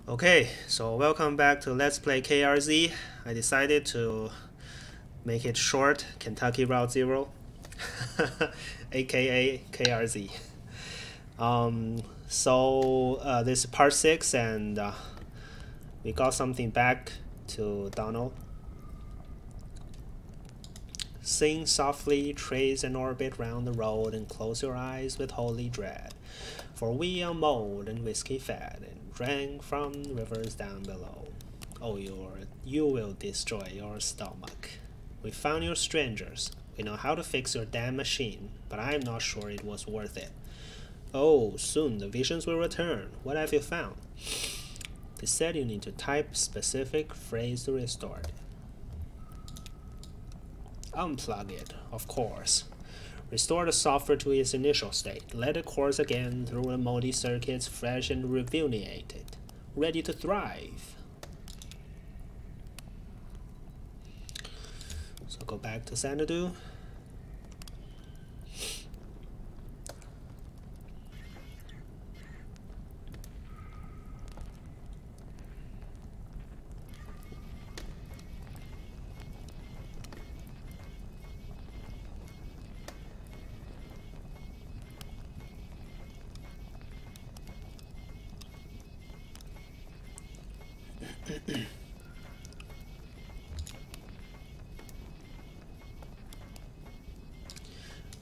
Okay, so welcome back to Let's Play KRZ. I decided to make it short, Kentucky Route Zero, aka KRZ. This is part 6 and we got something back to Donald. Sing softly, trace an orbit round the road, and close your eyes with holy dread. For we are mold and whiskey fed, and drank from rivers down below. Oh, you will destroy your stomach. We found your strangers. We know how to fix your damn machine, but I'm not sure it was worth it. Oh, soon the visions will return. What have you found? They said you need to type specific phrase to restore it. Unplug it, of course. Restore the software to its initial state. Let it course again through the moldy circuits, fresh and rejuvenated, ready to thrive. So go back to Xanadu.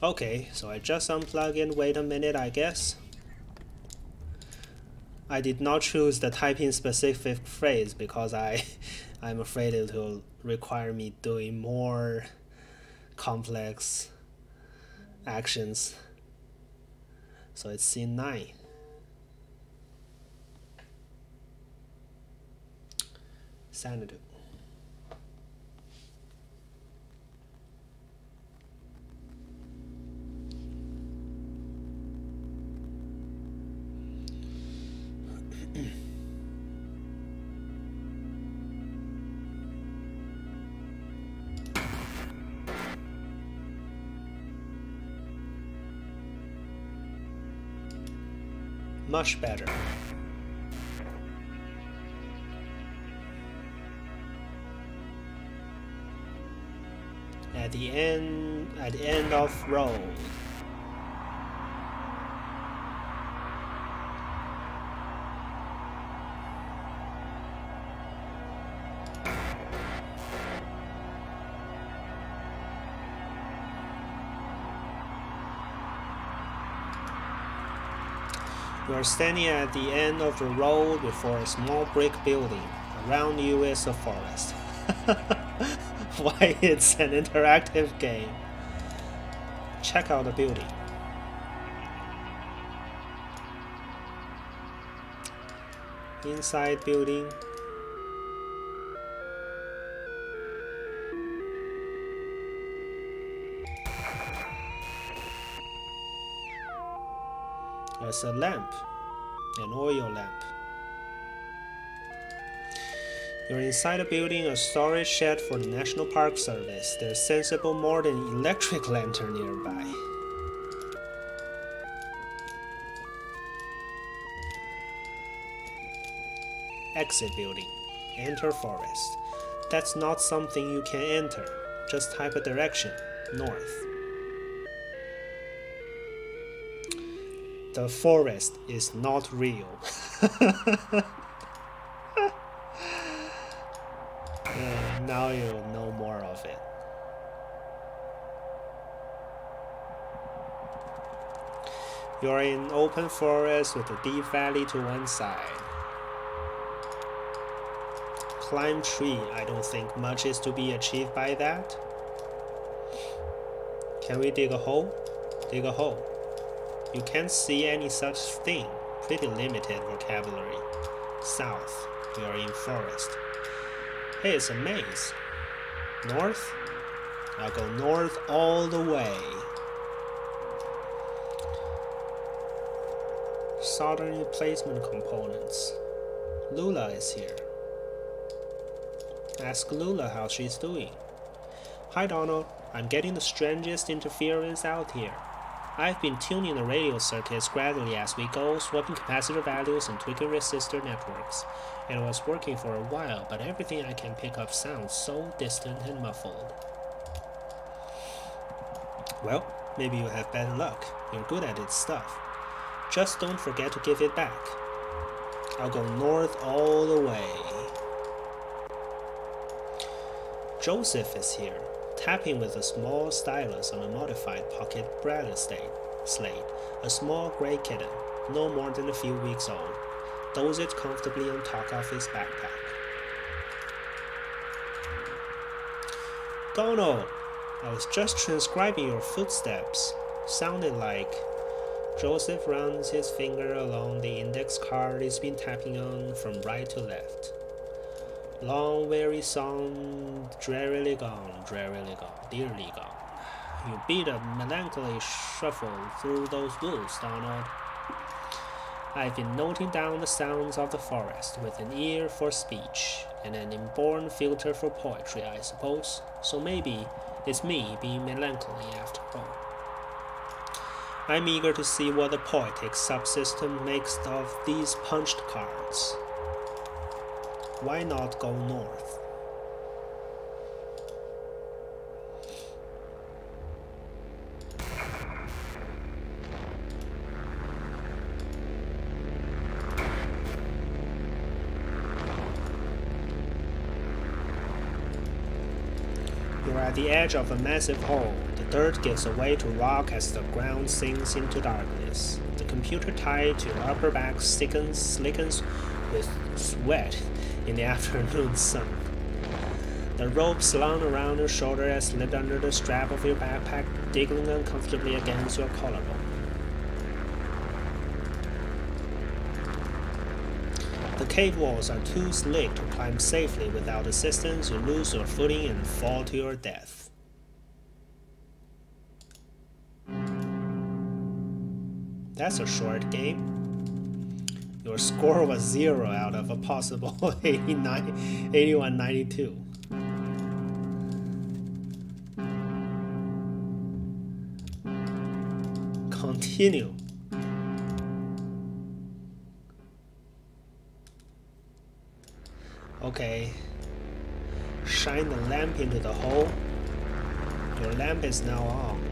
Okay, so I just unplug and wait a minute, I guess. I did not choose the typing specific phrase because I'm afraid it will require me doing more complex actions. So it's scene 9. Xanadu. Much better. At the end of road. You are standing at the end of the road before a small brick building. Around you is a forest. Why it's an interactive game. Check out the building. Inside building. There's a lamp, an oil lamp. You're inside a building, a storage shed for the National Park Service. There's sensible more than an electric lantern nearby. Exit building. Enter forest. That's not something you can enter. Just type a direction, north. The forest is not real. Now you'll know more of it. You're in open forest with a deep valley to one side. Climb tree, I don't think much is to be achieved by that. Can we dig a hole? Dig a hole. You can't see any such thing. Pretty limited vocabulary. South, we are in forest. Hey, it's a maze. North? I'll go north all the way. Soldering replacement components. Lula is here. Ask Lula how she's doing. Hi Donald, I'm getting the strangest interference out here. I've been tuning the radio circuits gradually as we go, swapping capacitor values and tweaking resistor networks. It was working for a while, but everything I can pick up sounds so distant and muffled. Well, maybe you have better luck. You're good at its stuff. Just don't forget to give it back. I'll go north all the way. Joseph is here, tapping with a small stylus on a modified pocket Bradley slate, a small gray kitten, no more than a few weeks old, dozed comfortably on top of his backpack. Donald, I was just transcribing your footsteps. Sounded like. Joseph runs his finger along the index card he's been tapping on from right to left. Long, weary song, drearily gone, dearly gone. You beat a melancholy shuffle through those woods, Donald. I've been noting down the sounds of the forest with an ear for speech and an inborn filter for poetry, I suppose. So maybe it's me being melancholy after all. I'm eager to see what the poetic subsystem makes of these punched cards. Why not go north? You're at the edge of a massive hole. The dirt gives way to rock as the ground sinks into darkness. The computer tied to your upper back slickens with sweat in the afternoon sun. The rope slung around your shoulder has slipped under the strap of your backpack, digging uncomfortably against your collarbone. The cave walls are too slick to climb safely without assistance. You lose your footing and fall to your death. That's a short game. Your score was 0 out of a possible 81-92. Continue. Okay. Shine the lamp into the hole. Your lamp is now on.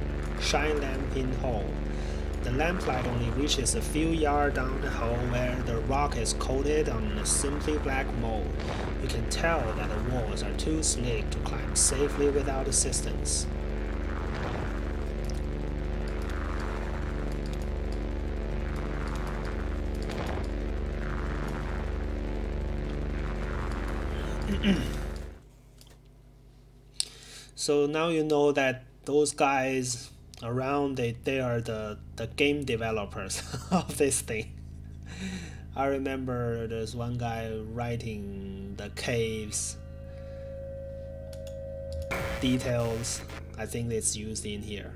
Shine lamp in hole. The lamplight only reaches a few yards down the hole where the rock is coated on a simply black mold. You can tell that the walls are too slick to climb safely without assistance. So now you know that those guys around they are the game developers of this thing. I remember there's one guy writing the caves details. I think it's used in here.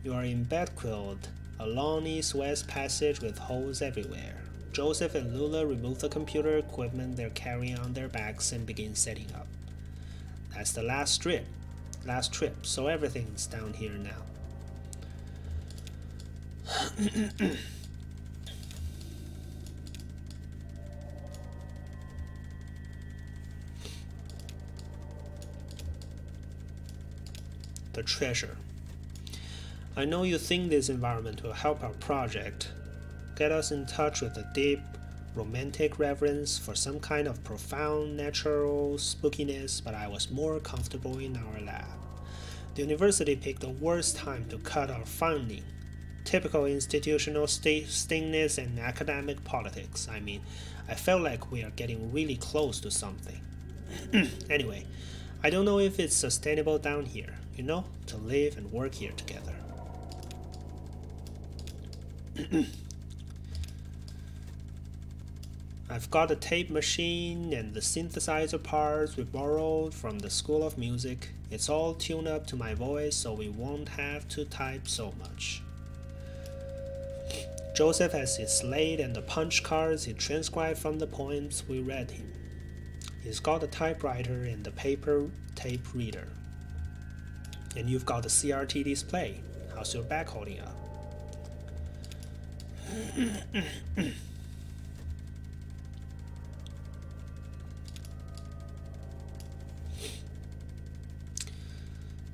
You are in Bedquilt, a long east-west passage with holes everywhere. Joseph and Lula remove the computer equipment they're carrying on their backs and begin setting up. That's the last trip, so everything's down here now. The treasure. I know you think this environment will help our project, get us in touch with a deep, romantic reverence for some kind of profound natural spookiness, but I was more comfortable in our lab. The university picked the worst time to cut our funding. Typical institutional stinginess and academic politics. I mean, I felt like we are getting really close to something. Anyway, I don't know if it's sustainable down here, you know, to live and work here together. I've got a tape machine and the synthesizer parts we borrowed from the School of Music. It's all tuned up to my voice so we won't have to type so much. Joseph has his slate and the punch cards he transcribed from the poems we read him. He's got a typewriter and the paper tape reader. And you've got the CRT display. How's your back holding up?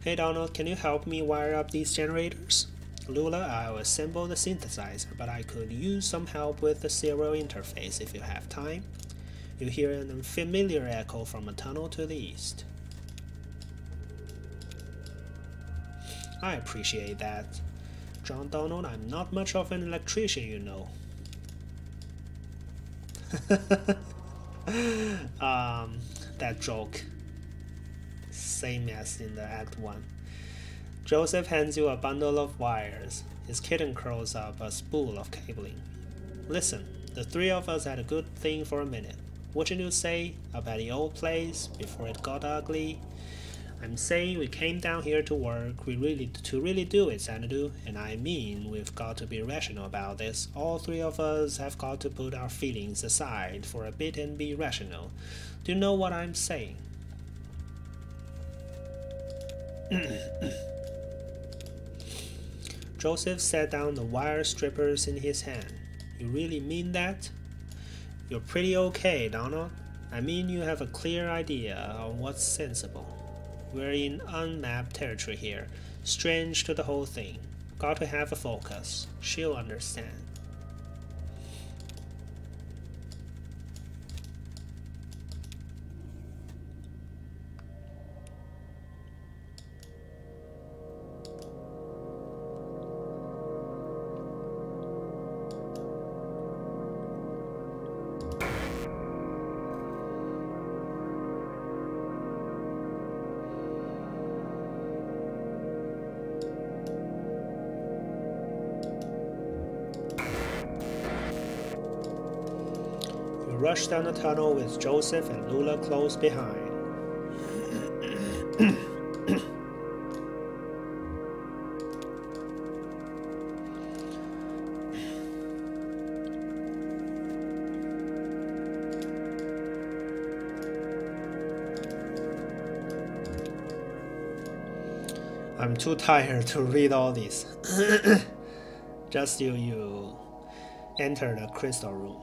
Hey Donald, can you help me wire up these generators? Lula, I'll assemble the synthesizer, but I could use some help with the serial interface if you have time. You hear an unfamiliar echo from a tunnel to the east. I appreciate that. John Donald, I'm not much of an electrician, you know. That joke. Same as in the Act 1. Joseph hands you a bundle of wires. His kitten curls up a spool of cabling. Listen, the three of us had a good thing for a minute. Wouldn't you say, up at the old place, before it got ugly? I'm saying we came down here to work, to really do it, Xanadu, and I mean we've got to be rational about this. All three of us have got to put our feelings aside for a bit and be rational. Do you know what I'm saying? Joseph set down the wire strippers in his hand. You really mean that? You're pretty okay, Donald. I mean you have a clear idea of what's sensible. We're in unmapped territory here, strange to the whole thing. Got to have a focus. She'll understand. Rush down the tunnel with Joseph and Lula close behind. I'm too tired to read all this. Just you enter the crystal room.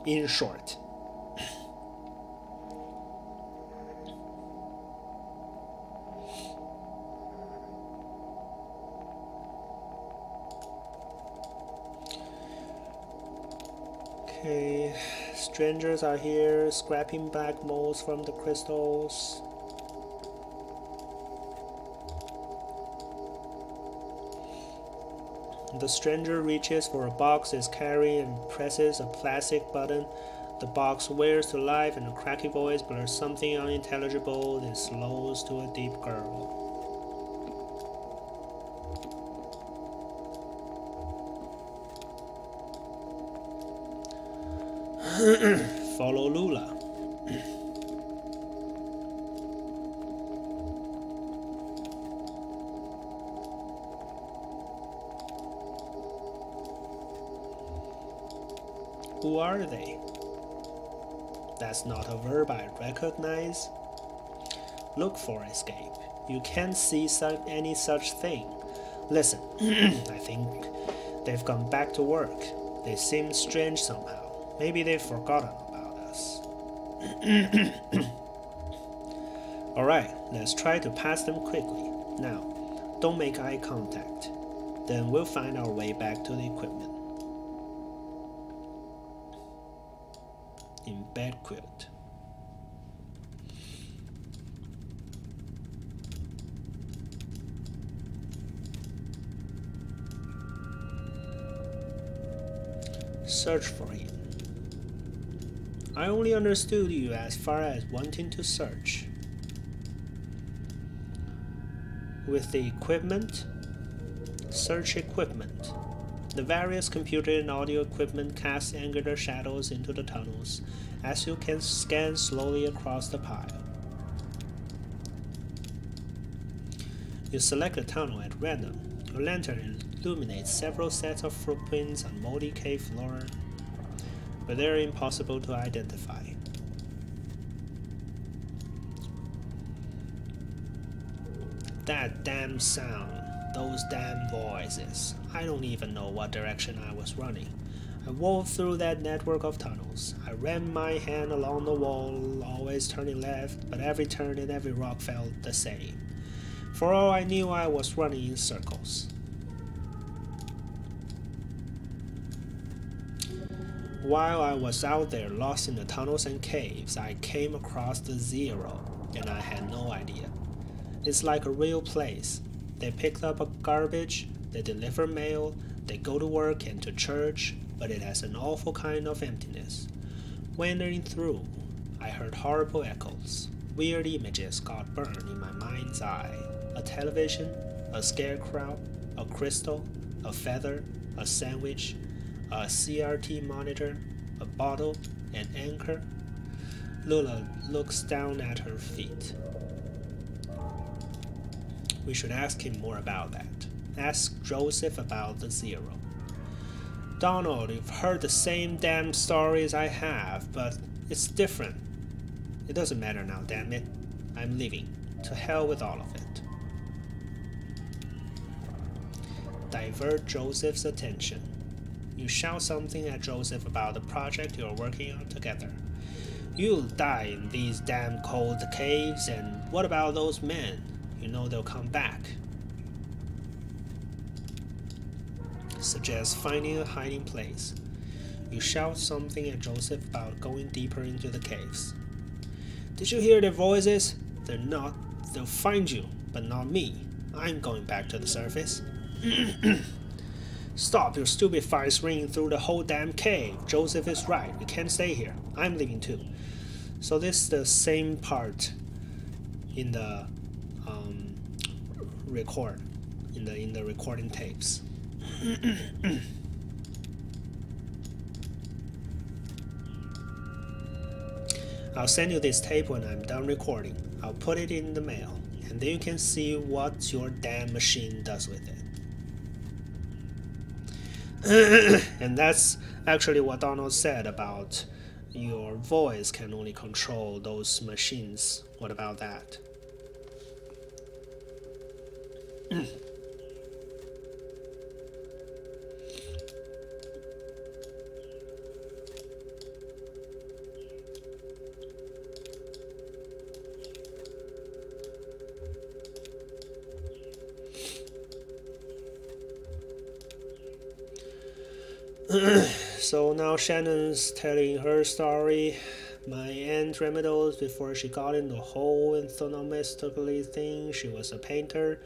In short, okay, strangers are here scrapping back molds from the crystals. The stranger reaches for a box he's carrying and presses a plastic button. The box whirs to life and a cracky voice blurs something unintelligible, then slows to a deep gurgle. Follow Lula. Who are they? That's not a verb I recognize. Look for escape. You can't see any such thing. Listen, I think they've gone back to work. They seem strange somehow. Maybe they've forgotten about us. Alright, let's try to pass them quickly. Now, don't make eye contact. Then we'll find our way back to the equipment. In bed quilt. Search for him. I only understood you as far as wanting to search. With the equipment, search equipment. The various computer and audio equipment cast angular shadows into the tunnels as you can scan slowly across the pile. You select a tunnel at random. Your lantern illuminates several sets of footprints on moldy cave floor, but they are impossible to identify. That damn sound, those damn voices. I don't even know what direction I was running. I wove through that network of tunnels. I ran my hand along the wall, always turning left, but every turn and every rock felt the same. For all I knew, I was running in circles. While I was out there lost in the tunnels and caves, I came across the Zero, and I had no idea. It's like a real place. They pick up a garbage, they deliver mail, they go to work and to church, but it has an awful kind of emptiness. Wandering through, I heard horrible echoes. Weird images got burned in my mind's eye. A television, a scarecrow, a crystal, a feather, a sandwich, a CRT monitor, a bottle, an anchor. Lula looks down at her feet. We should ask him more about that. Ask Joseph about the Zero. Donald, you've heard the same damn stories I have, but it's different. It doesn't matter now, damn it. I'm leaving. To hell with all of it. Divert Joseph's attention. You shout something at Joseph about the project you're working on together. You'll die in these damn cold caves, and what about those men? You know they'll come back. Suggest finding a hiding place. You shout something at Joseph about going deeper into the caves. Did you hear their voices? They'll find you, but not me. I'm going back to the surface. Stop your stupid fires ringing through the whole damn cave. Joseph is right. We can't stay here. I'm leaving too. So this is the same part in the in the recording tapes. I'll send you this tape when I'm done recording. I'll put it in the mail, and then you can see what your damn machine does with it. And that's actually what Donald said about your voice can only control those machines. What about that? So now Shannon's telling her story. My aunt Remedios, before she got in the whole entomologically thing, she was a painter,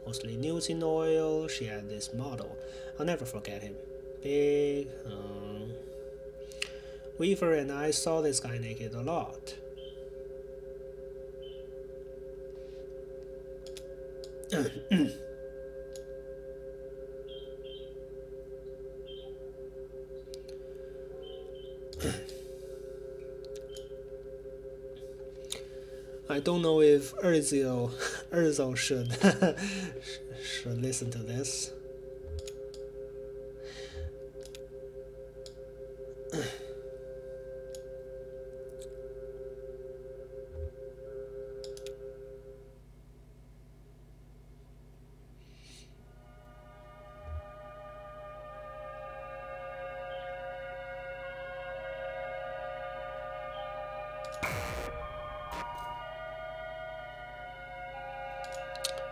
mostly nudes in oil. She had this model. I'll never forget him. Big. Weaver and I saw this guy naked a lot. I don't know if Urzel should should listen to this.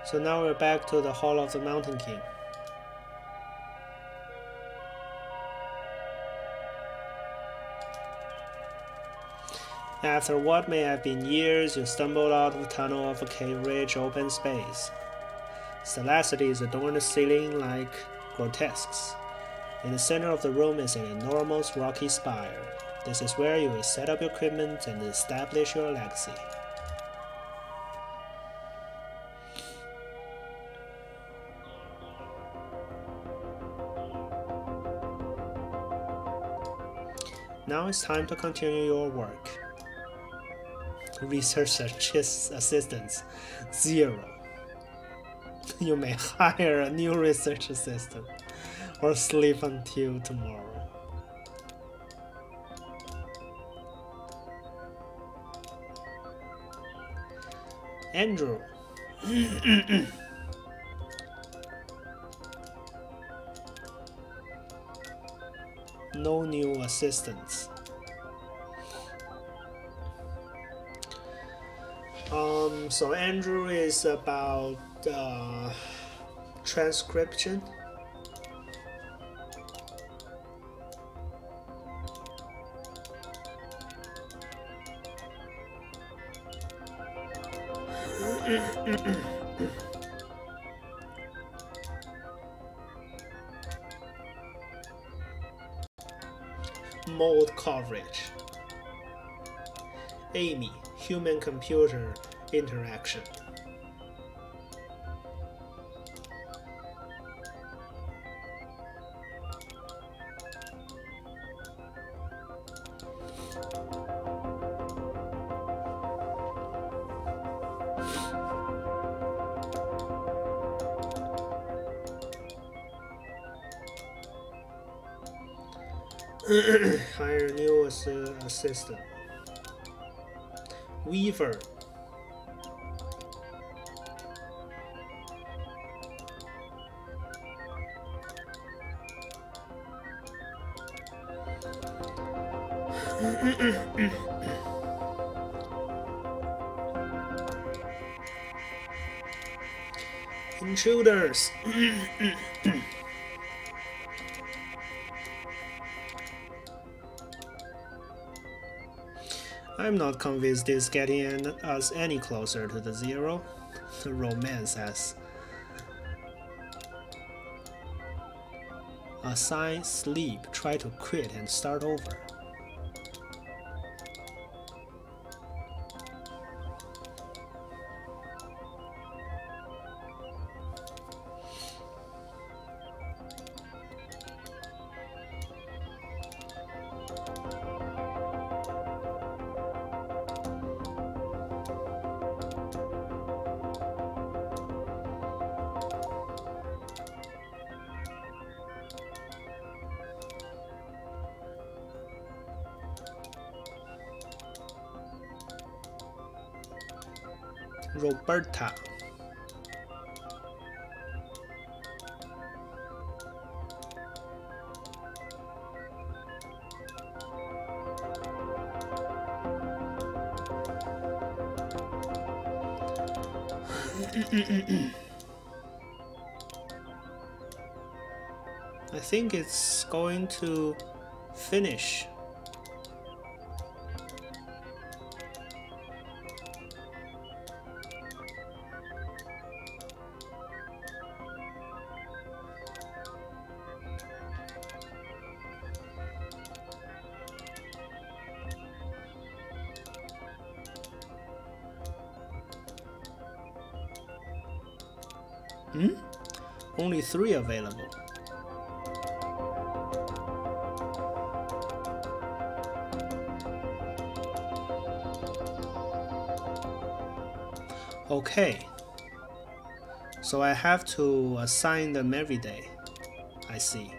So now we're back to the Hall of the Mountain King. After what may have been years, you stumbled out of the tunnel of a cave-rich open space. Stalactities adorn the ceiling like grotesques. In the center of the room is an enormous rocky spire. This is where you will set up your equipment and establish your legacy. Now it's time to continue your work. Research assistants, 0. You may hire a new research assistant or sleep until tomorrow. Andrew, No new assistants. So Andrew is about transcription. Mode coverage. Amy, human-computer interaction. Hire new assistant. Weaver. Intruders. I'm not convinced this getting us any closer to the zero. The romance has. Assign sleep. Try to quit and start over. Roberta. I think it's going to finish. Only 3 available. Okay. So I have to assign them every day. I see.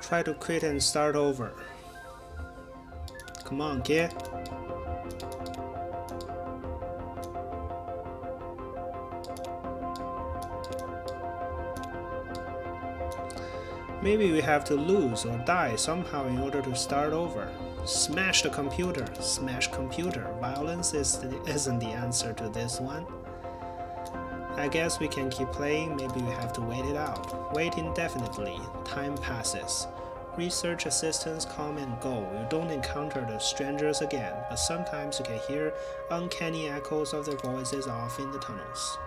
Try to quit and start over. Come on, kid. Maybe we have to lose or die somehow in order to start over. Smash the computer. Smash computer. Violence isn't the answer to this one. I guess we can keep playing. Maybe we have to wait it out. Wait indefinitely. Time passes. Research assistants come and go. You don't encounter the strangers again, but sometimes you can hear uncanny echoes of their voices off in the tunnels.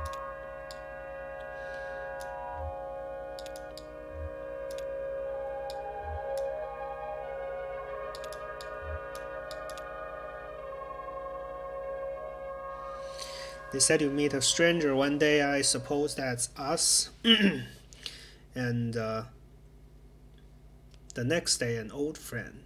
They said you meet a stranger one day, I suppose that's us. And the next day, an old friend.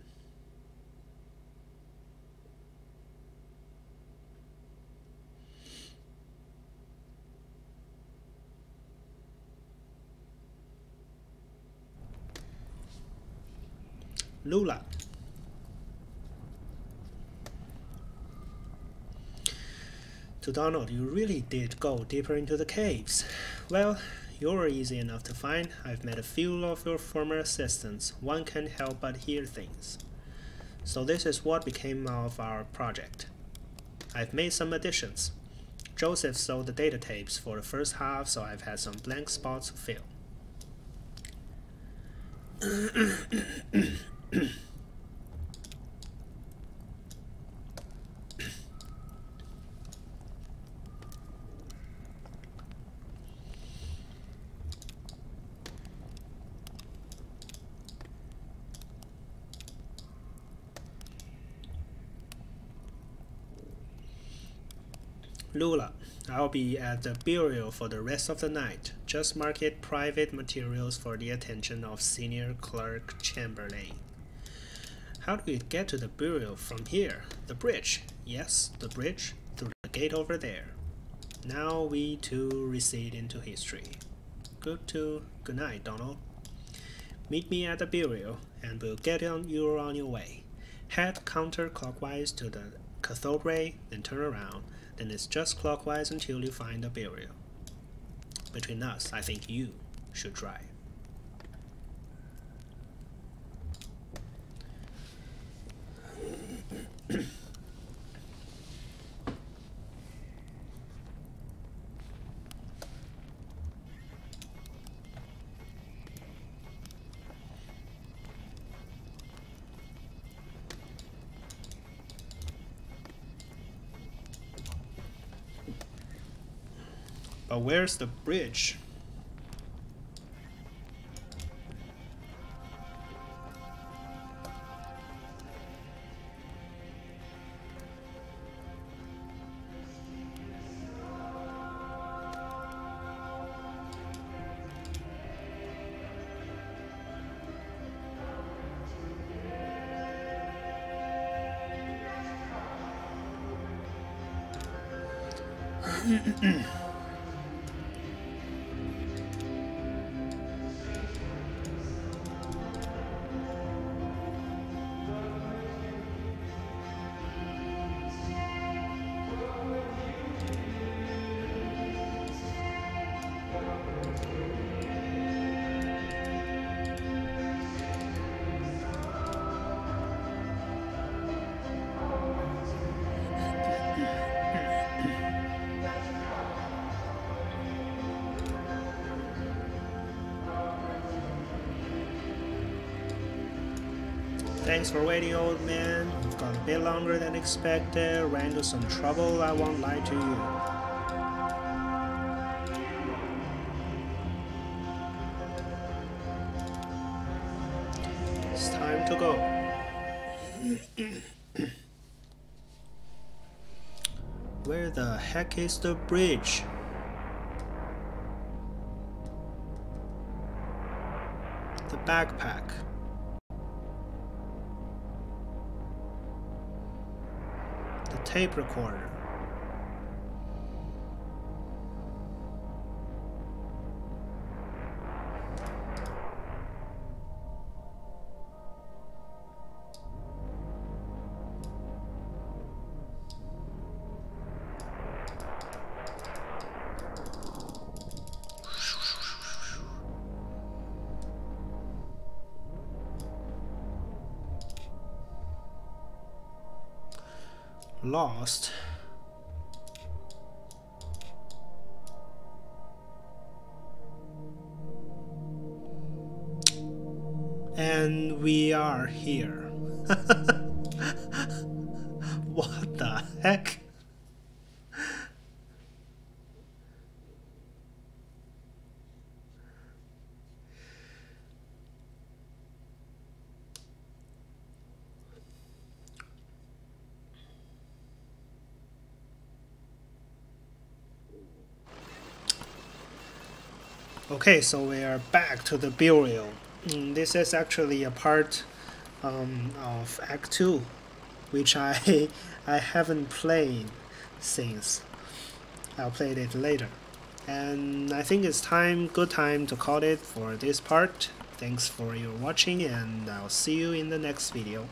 Lula. To Donald, you really did go deeper into the caves. Well, you're easy enough to find. I've met a few of your former assistants. One can't help but hear things. So this is what became of our project. I've made some additions. Joseph sold the data tapes for the first half, so I've had some blank spots to fill. Lula, I'll be at the burial for the rest of the night. Just mark it private materials for the attention of Senior Clerk Chamberlain. How do we get to the burial from here? The bridge. Yes, the bridge. Through the gate over there. Now we too recede into history. Good night, Donald. Meet me at the burial, and we'll get you on your way. Head counterclockwise to the cathode ray, then turn around. Then it's just clockwise until you find the burial. Between us, I think you should try. But where's the bridge? Thanks for waiting, old man. You've gone a bit longer than expected. Ran into some trouble, I won't lie to you. It's time to go. Where the heck is the bridge? The backpack. The tape recorder. Lost. And we are here. What the heck? Okay, so we are back to the burial. This is actually a part of Act 2, which I haven't played since. I'll play it later. And I think it's good time to call it for this part. Thanks for your watching, and I'll see you in the next video.